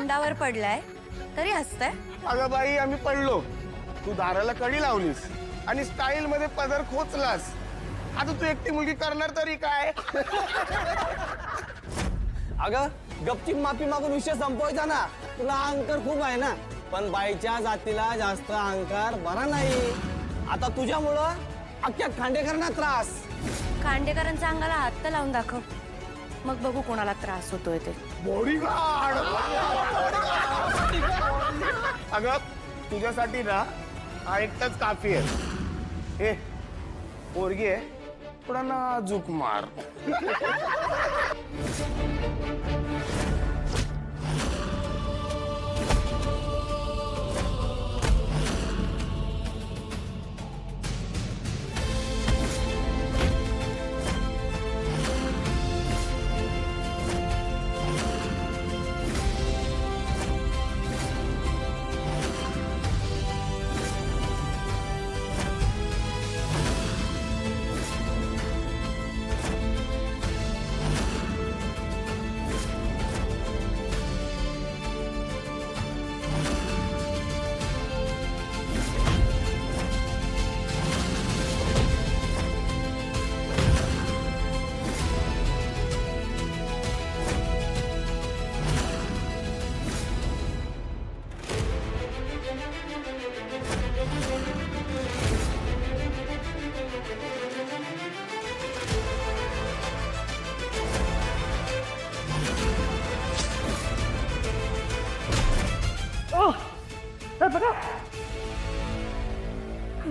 तोंडावर पडलाय तरी हसताय? अगं बाई आम्ही पडलो, तू दाराला कडी लावलीस आणि स्टाईल मध्ये पदर खोचलास. आता तू एकटी मुलगी करणार तरी काय? अगं गपचीप माफी मागून विषय संपवायचा ना. तुला अहंकार खूप आहे ना, पण बाईच्या जातीला जास्त अहंकार बरा नाही. आता तुझ्यामुळं अख्ख्या खांडेकरांना त्रास. खांडेकरांच्या अंगाला हात तर लावून दाखव, मग बघू कोणाला त्रास होतोय ते. बॉडीगार्ड. अगं तुझ्यासाठी ना हा एकटाच काफी आहे. ए पोरगी आहे, थोडा नाजूक मार.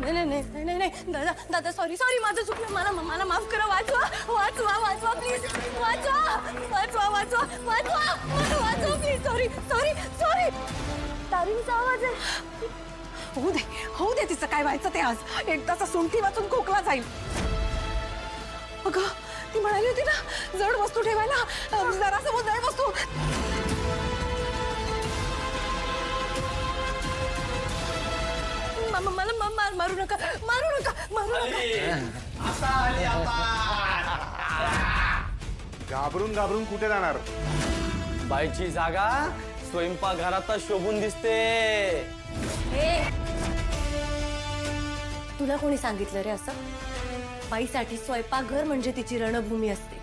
नाही नाही नाही नाही नाही दादा दादा सॉरी सॉरी माझं चुकलं. मला मला माफ करा. वाचवा वाचवा वाचवा प्लीज. वाचवा वाचवा वाचवा वाचवा वाचवा प्लीज. Sorry sorry sorry. तारीचा आवाज आहे. होऊ दे तिचं काय व्हायचं ते. आज एकदाचा सुंठी वाचून खोकला जाईल. अगं ती म्हणाली होती ना जड वस्तू ठेवायला. जरासं जड वस्तू. मला मारू नका मारू नका मारू नका. घाबरून घाबरून कुठे जाणार? बाईची जागा स्वयंपाकघरातच शोभून दिसते. ए, तुला कोणी सांगितलं रे असं? बाईसाठी स्वयंपाकघर म्हणजे तिची रणभूमी असते.